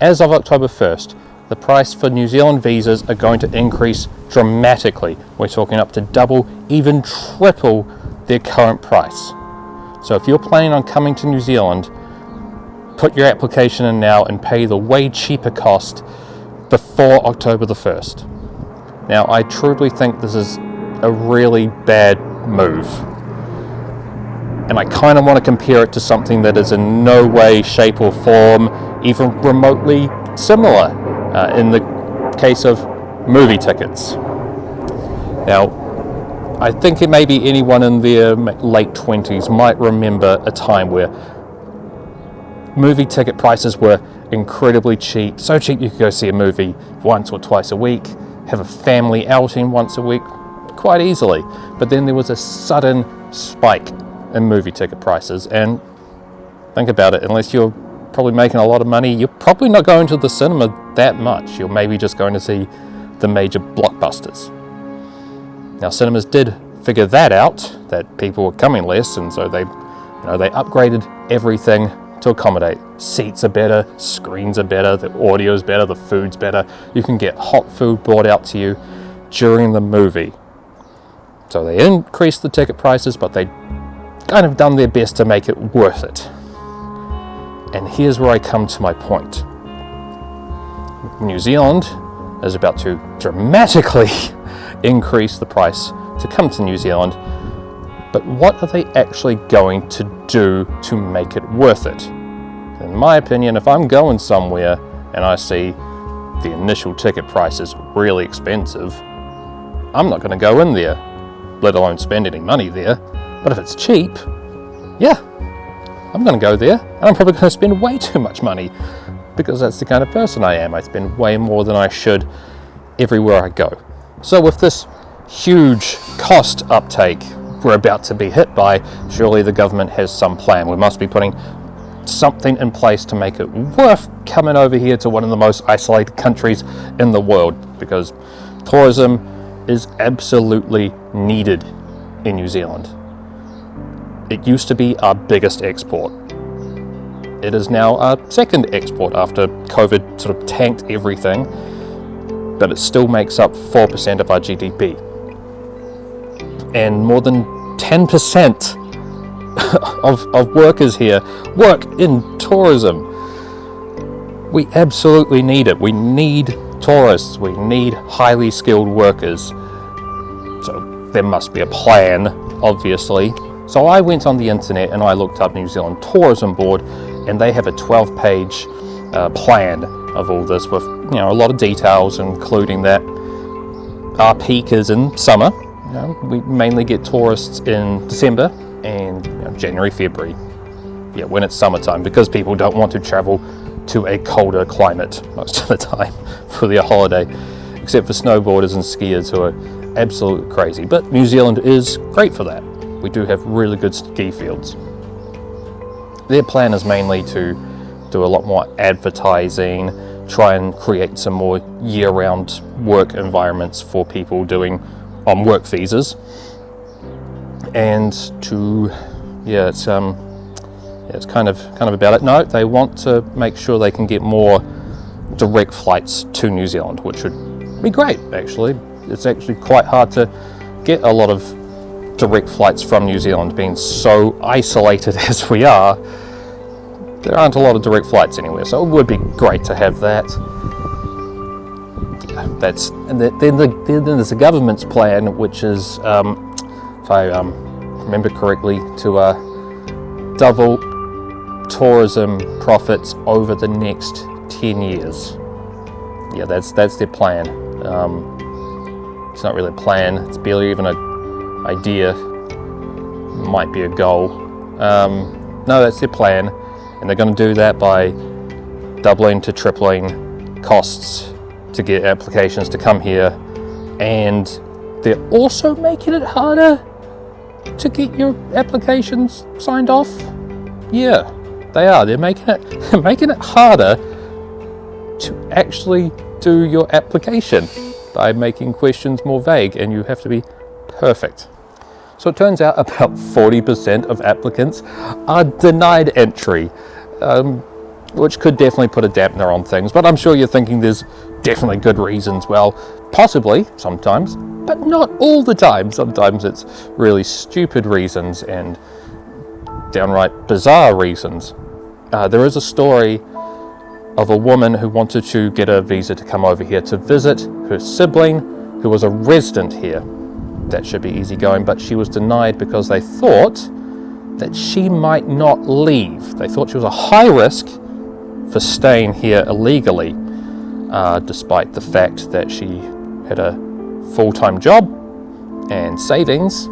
As of October 1st, the price for New Zealand visas are going to increase dramatically. We're talking up to double, even triple their current price. So if you're planning on coming to New Zealand, put your application in now and pay the way cheaper cost before October the 1st. Now, I truly think this is a really bad move. And I kind of want to compare it to something that is in no way, shape or form even remotely similar in the case of movie tickets. Now, I think it may be anyone in their late 20s might remember a time where movie ticket prices were incredibly cheap. So cheap you could go see a movie once or twice a week, have a family outing once a week quite easily. But then there was a sudden spike in movie ticket prices, and think about it, unless you're probably making a lot of money, you're probably not going to the cinema that much. You're maybe just going to see the major blockbusters. Now, cinemas did figure that out, that people were coming less, and so they upgraded everything to accommodate. Seats are better, screens are better, the audio's better, the food's better. You can get hot food brought out to you during the movie. So they increased the ticket prices, but they kind of done their best to make it worth it. And here's where I come to my point. New Zealand is about to dramatically increase the price to come to New Zealand, but what are they actually going to do to make it worth it? In my opinion, if I'm going somewhere and I see the initial ticket price is really expensive, I'm not going to go in there, let alone spend any money there. But if it's cheap, yeah, I'm going to go there, and I'm probably going to spend way too much money because that's the kind of person I am. I spend way more than I should everywhere I go. So with this huge cost uptake we're about to be hit by, surely the government has some plan. We must be putting something in place to make it worth coming over here to one of the most isolated countries in the world, because tourism is absolutely needed in New Zealand. It used to be our biggest export. It is now our second export after COVID sort of tanked everything, but it still makes up 4% of our GDP. And more than 10% of workers here work in tourism. We absolutely need it. We need tourists. We need highly skilled workers. So there must be a plan, obviously. So I went on the internet and I looked up New Zealand Tourism Board, and they have a 12-page plan of all this with a lot of details, including that our peak is in summer. We mainly get tourists in December and January, February. Yeah, when it's summertime, because people don't want to travel to a colder climate most of the time for their holiday, except for snowboarders and skiers who are absolutely crazy. But New Zealand is great for that. We do have really good ski fields. Their plan is mainly to do a lot more advertising, try and create some more year-round work environments for people doing on work visas, and to it's kind of about it. No, they want to make sure they can get more direct flights to New Zealand, which would be great. Actually, it's actually quite hard to get a lot of direct flights from New Zealand, being so isolated as we are. There aren't a lot of direct flights anywhere, so it would be great to have that. Then there's the government's plan, which is, if I remember correctly, to double tourism profits over the next 10 years. Yeah, that's their plan. It's not really a plan. It's barely even an idea. Might be a goal. No, that's their plan, and they're going to do that by doubling to tripling costs to get applications to come here, and they're also making it harder to get your applications signed off. Yeah, they are. They're making it harder to actually do your application by making questions more vague, and you have to be perfect. So it turns out about 40% of applicants are denied entry. which could definitely put a dampener on things. But I'm sure you're thinking there's definitely good reasons. Well, possibly sometimes, but not all the time. Sometimes it's really stupid reasons and downright bizarre reasons. There is a story of a woman who wanted to get a visa to come over here to visit her sibling who was a resident here. That should be easygoing, but she was denied because they thought that she might not leave. They thought she was a high risk for staying here illegally, despite the fact that she had a full-time job and savings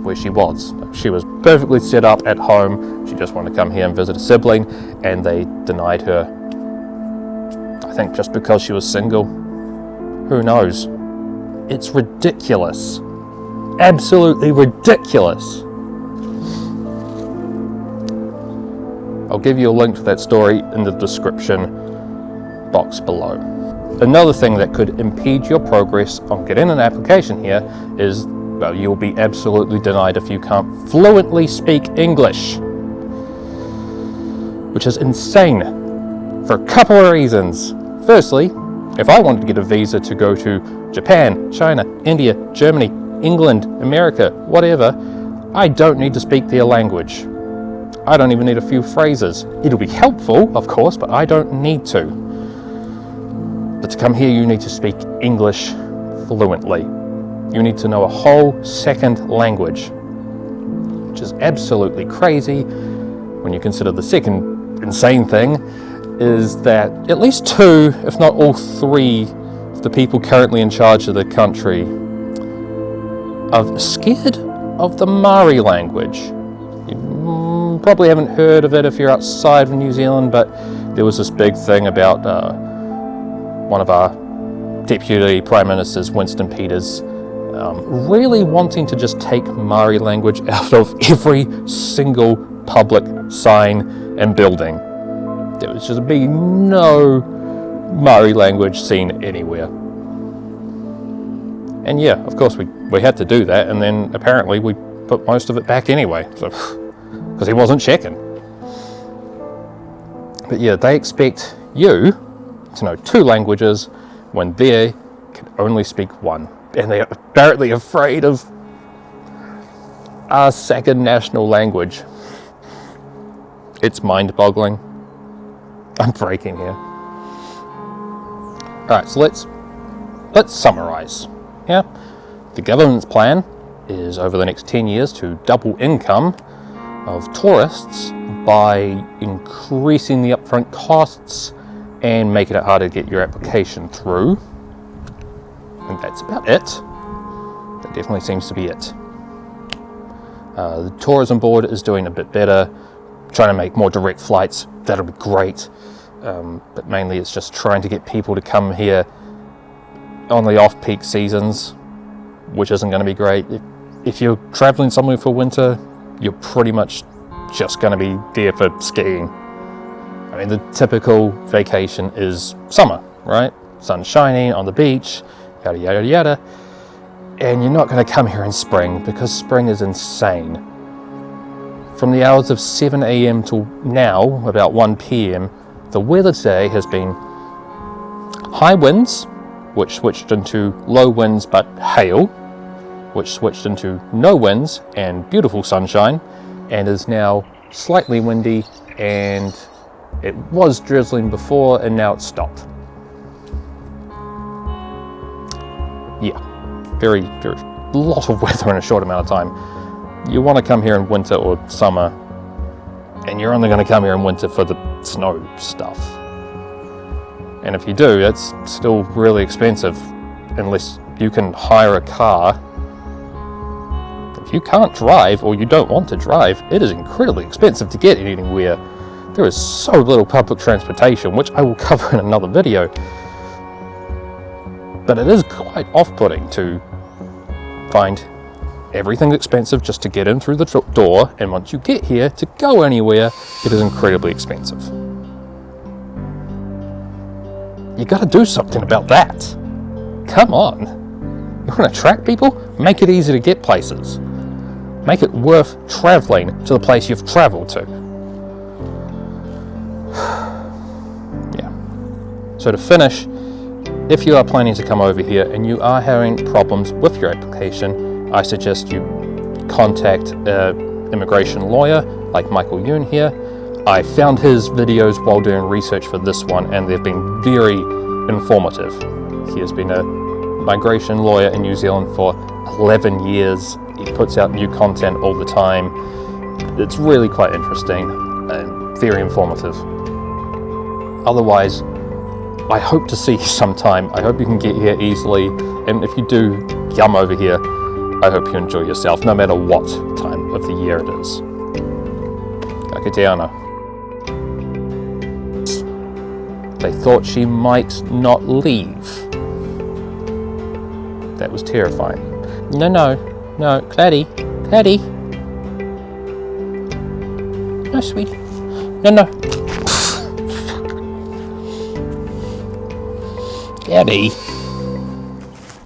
where she was. She was perfectly set up at home. She just wanted to come here and visit a sibling, and they denied her. I think just because she was single. Who knows? It's ridiculous. Absolutely ridiculous. I'll give you a link to that story in the description box below. Another thing that could impede your progress on getting an application here is, well, you'll be absolutely denied if you can't fluently speak English, which is insane for a couple of reasons. Firstly, if I wanted to get a visa to go to Japan, China, India, Germany, England, America, whatever, I don't need to speak their language. I don't even need a few phrases. It'll be helpful, of course, but I don't need to. But to come here, you need to speak English fluently. You need to know a whole second language, which is absolutely crazy when you consider the second insane thing is that at least 2, if not all 3, of the people currently in charge of the country are scared of the Maori language. You probably haven't heard of it if you're outside of New Zealand, but there was this big thing about one of our Deputy Prime Ministers, Winston Peters, really wanting to just take Maori language out of every single public sign and building. There was just be no Maori language seen anywhere. And yeah, of course we had to do that, and then apparently we put most of it back anyway, so because he wasn't checking. But yeah, they expect you to know 2 languages when they can only speak 1. And they're apparently afraid of our second national language. It's mind-boggling. I'm breaking here. Alright, so let's summarize. Yeah, the government's plan is over the next 10 years to double income of tourists by increasing the upfront costs and making it harder to get your application through. And that's about it. That definitely seems to be it. The tourism board is doing a bit better, trying to make more direct flights. That'll be great. But mainly it's just trying to get people to come here on the off-peak seasons, which isn't going to be great. If you're traveling somewhere for winter, you're pretty much just going to be there for skiing. I mean, the typical vacation is summer, right? Sun shining on the beach, yada yada yada. And you're not going to come here in spring because spring is insane. From the hours of 7 a.m. till now, about 1 p.m, the weather today has been high winds, which switched into low winds but hail, which switched into no winds and beautiful sunshine, and is now slightly windy, and it was drizzling before and now it's stopped. Yeah, very lot of weather in a short amount of time. You want to come here in winter or summer, and you're only going to come here in winter for the snow stuff. And if you do, it's still really expensive unless you can hire a car. If you can't drive or you don't want to drive, it is incredibly expensive to get anywhere. There is so little public transportation, which I will cover in another video. But it is quite off-putting to find everything's expensive just to get in through the door, and once you get here, to go anywhere, it is incredibly expensive. You gotta do something about that. Come on. You want to attract people? Make it easy to get places. Make it worth traveling to the place you've traveled to. So to finish, if you are planning to come over here and you are having problems with your application, I suggest you contact an immigration lawyer like Michale Yoon here. I found his videos while doing research for this one, and they've been very informative. He has been a migration lawyer in New Zealand for 11 years. He puts out new content all the time. It's really quite interesting and very informative. Otherwise, I hope to see you sometime. I hope you can get here easily, and if you do come over here, I hope you enjoy yourself, no matter what time of the year it is. Ka kite ana. They thought she might not leave. That was terrifying. No, Claddie. No, sweetie. No. Daddy.